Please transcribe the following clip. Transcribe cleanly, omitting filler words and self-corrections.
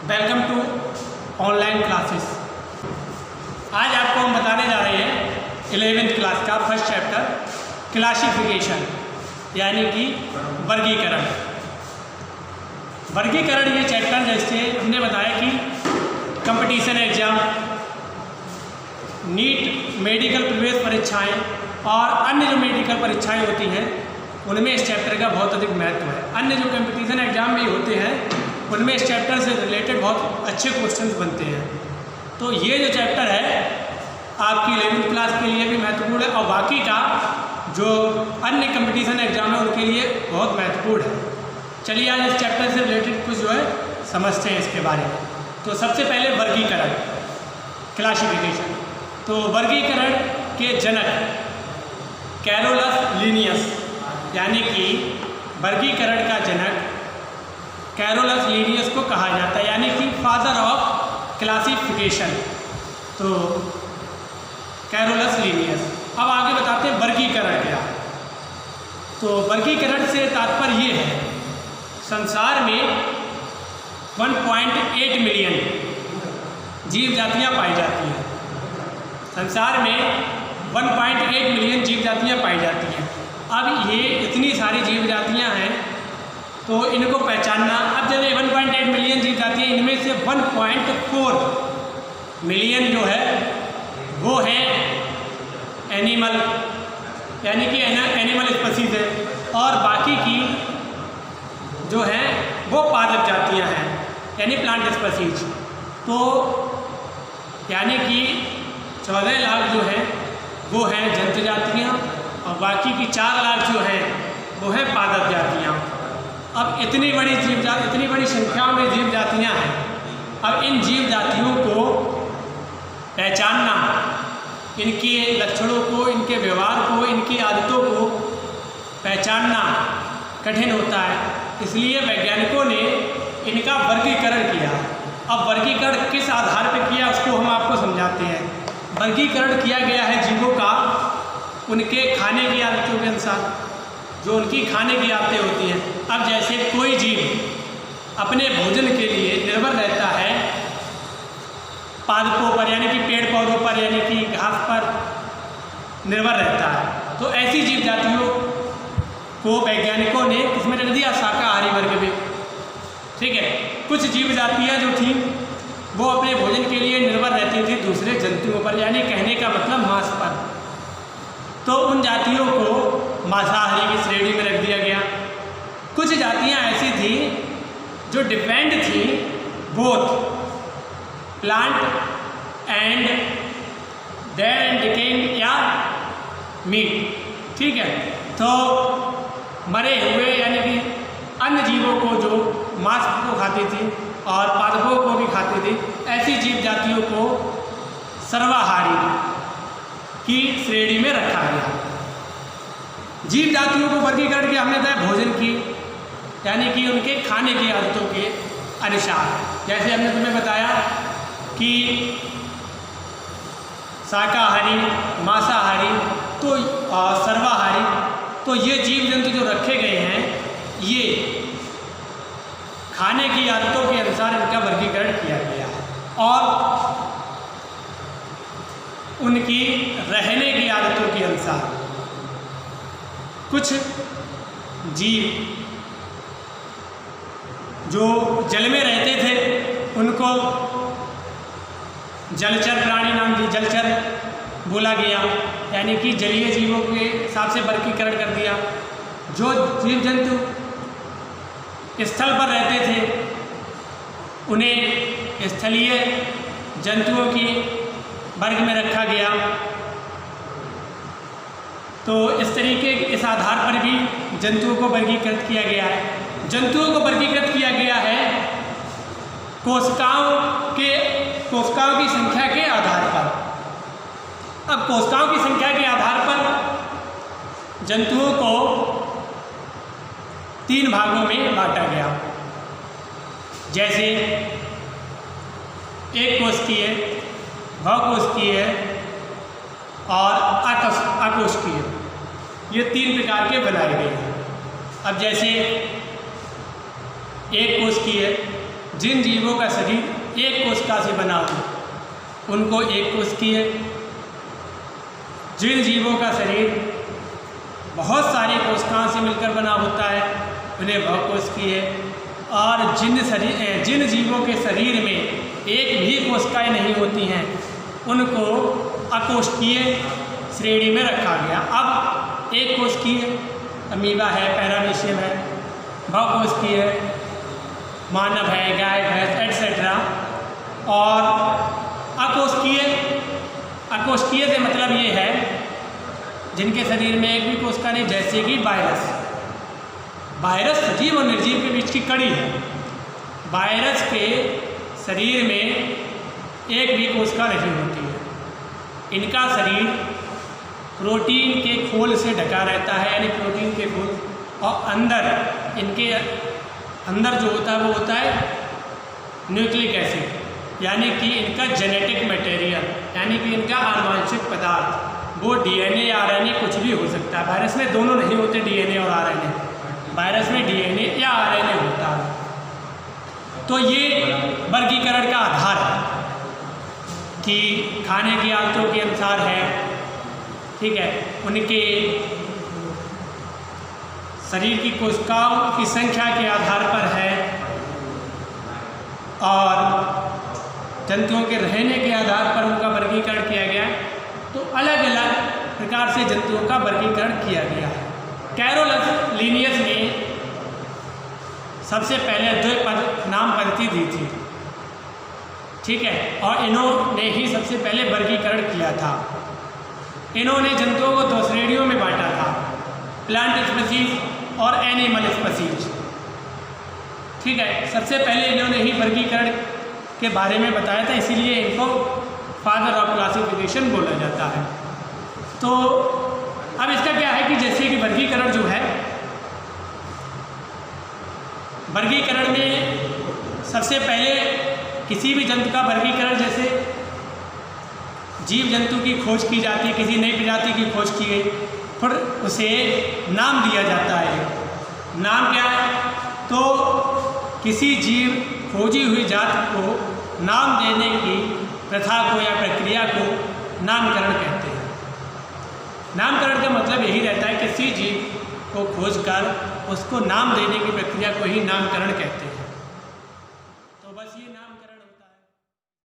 Welcome to online classes. आज आपको हम बताने जा रहे हैं 11th क्लास का फर्स्ट चैप्टर क्लासिफिकेशन यानी कि वर्गीकरण। वर्गीकरण ये चैप्टर जैसे हमने बताया कि कंपटीशन एग्ज़ाम, नीट, मेडिकल प्रवेश परीक्षाएं और अन्य जो मेडिकल परीक्षाएं होती हैं उनमें इस चैप्टर का बहुत अधिक महत्व है। अन्य जो कंपटीशन एग्ज़ाम भी होते हैं उनमें इस चैप्टर से रिलेटेड बहुत अच्छे क्वेश्चंस बनते हैं। तो ये जो चैप्टर है आपकी 11th क्लास के लिए भी महत्वपूर्ण है और बाकी का जो अन्य कंपटीशन एग्ज़ाम है उनके लिए बहुत महत्वपूर्ण है। चलिए आज इस चैप्टर से रिलेटेड कुछ जो है समझते हैं इसके बारे में। तो सबसे पहले वर्गीकरण, क्लासिफिकेशन। तो वर्गीकरण के जनक कैरोलस लीनियस यानी कि वर्गीकरण का जनक कैरोलस लीनियस को कहा जाता है, यानी कि फादर ऑफ क्लासिफिकेशन। तो कैरोलस लीनियस। अब आगे बताते हैं वर्गीकरण क्या। तो वर्गीकरण से तात्पर्य ये है संसार में 1.8 मिलियन जीव जातियाँ पाई जाती हैं। संसार में 1.8 मिलियन जीव जातियाँ पाई जाती हैं। अब ये इतनी सारी जीव जातियाँ हैं तो इनको पहचानना, अब जब 1.8 मिलियन जीव जाती है इनमें से 1.4 मिलियन जो है वो है एनिमल यानी कि एनिमल स्पीशीज है और बाकी की जो है वो पादप जातियां हैं यानी प्लांट स्पीशीज। तो यानी कि 14 लाख जो है वो हैं जंतु जातियाँ और बाकी की 4 लाख जो हैं वो हैं पादप जातियाँ। अब इतनी बड़ी संख्या में जीव जातियाँ हैं। अब इन जीव जातियों को पहचानना, इनके लक्षणों को, इनके व्यवहार को, इनकी आदतों को पहचानना कठिन होता है। इसलिए वैज्ञानिकों ने इनका वर्गीकरण किया। अब वर्गीकरण किस आधार पर किया उसको हम आपको समझाते हैं। वर्गीकरण किया गया है जीवों का उनके खाने की आदतों के अनुसार, जो उनकी खाने की आदतें होती हैं। अब जैसे कोई जीव अपने भोजन के लिए निर्भर रहता है पादपों पर यानी कि पेड़ पौधों पर यानी कि घास पर निर्भर रहता है, तो ऐसी जीव जातियों को वैज्ञानिकों ने इसमें रख दिया शाकाहारी वर्ग में। ठीक है, कुछ जीव जातियाँ जो थीं वो अपने भोजन के लिए निर्भर रहती थी दूसरे जंतुओं पर, यानी कहने का मतलब मांस पर। तो उन जातियों को मांसाहारी की श्रेणी में रख दिया गया। कुछ जातियां ऐसी थी जो डिपेंड थी both plant and dead and decaying या मीट। ठीक है, तो मरे हुए यानी कि अन्य जीवों को जो मांस को खाती थी और पादपों को भी खाती थी, ऐसी जीव जातियों को सर्वाहारी की श्रेणी में रखा गया। जीव जातियों को वर्गीकरण किया हमने बताया भोजन की यानी कि उनके खाने की आदतों के अनुसार। जैसे हमने तुम्हें बताया कि शाकाहारी, मांसाहारी तो सर्वाहारी, तो ये जीव जंतु जो रखे गए हैं ये खाने की आदतों के अनुसार इनका वर्गीकरण किया गया है और उनकी रहने की आदतों के अनुसार। कुछ जीव जो जल में रहते थे उनको जलचर प्राणी नाम दी, जलचर बोला गया यानी कि जलीय जीवों के हिसाब से वर्गीकरण कर दिया। जो जीव जंतु स्थल पर रहते थे उन्हें स्थलीय जंतुओं की वर्ग में रखा गया। तो इस तरीके इस आधार पर भी जंतुओं को वर्गीकृत किया गया है। जंतुओं को वर्गीकृत किया गया है कोशिकाओं की संख्या के आधार पर। अब कोशिकाओं की संख्या के आधार पर जंतुओं को 3 भागों में बांटा गया। जैसे एक कोशिकीय, बहुकोशिकीय और अकोशिकीय, ये 3 प्रकार के बनाए गए हैं। अब जैसे एक कोशिकीय, जिन जीवों का शरीर एक कोशिका से बना हो उनको एक कोशिकीय, जिन जीवों का शरीर बहुत सारी कोशिकाओं से मिलकर बना होता है उन्हें बहुकोशिकीय, और जिन जीवों के शरीर में एक भी कोशिकाएं नहीं होती हैं उनको अकोशिकीय श्रेणी में रखा गया। अब एक कोशिकीय अमीबा है, पैरामीशियम है, बहुकोशिकीय मानव है, गाय भैंस एटसेट्रा, और अकोशिकीय से मतलब ये है जिनके शरीर में एक भी कोशिका नहीं, जैसे कि वायरस सजीव और निर्जीव के बीच की कड़ी है। वायरस के शरीर में एक भी कोशिका नहीं होती है। इनका शरीर प्रोटीन के खोल से ढका रहता है, यानी प्रोटीन के खोल, और इनके अंदर जो होता है वो होता है न्यूक्लिक एसिड, यानी कि इनका जेनेटिक मटेरियल, यानी कि इनका आनुवंशिक पदार्थ, वो डीएनए आरएनए कुछ भी हो सकता है। वायरस में दोनों नहीं होते, डीएनए और आरएनए। वायरस में डीएनए या आरएनए होता है। तो ये वर्गीकरण का आधार है कि खाने की आदतों के अनुसार है, ठीक है, उनके शरीर की कोशिकाओं की संख्या के आधार पर है, और जंतुओं के रहने के आधार पर उनका वर्गीकरण किया गया है। तो अलग अलग प्रकार से जंतुओं का वर्गीकरण किया गया है। कैरोलस लिनियस ने सबसे पहले द्विपद नाम पद्धति दी थी, ठीक है, और इन्होंने ही सबसे पहले वर्गीकरण किया था। इन्होंने जंतुओं को दो श्रेणियों में बांटा था, प्लांट स्पीसीज और एनिमल स्पीसीज, ठीक है। सबसे पहले इन्होंने ही वर्गीकरण के बारे में बताया था, इसीलिए इनको फादर ऑफ क्लासिफिकेशन बोला जाता है। तो अब इसका क्या है कि जैसे कि वर्गीकरण जो है, वर्गीकरण में सबसे पहले किसी भी जंतु का वर्गीकरण, जैसे जीव जंतु की खोज की जाती है, किसी नई प्रजाति की खोज की गई, फिर उसे नाम दिया जाता है। नाम क्या है? तो किसी जीव खोजी हुई जाति को नाम देने की प्रथा को या प्रक्रिया को नामकरण कहते हैं। नामकरण का मतलब यही रहता है कि किसी जीव को खोजकर उसको नाम देने की प्रक्रिया को ही नामकरण कहते हैं।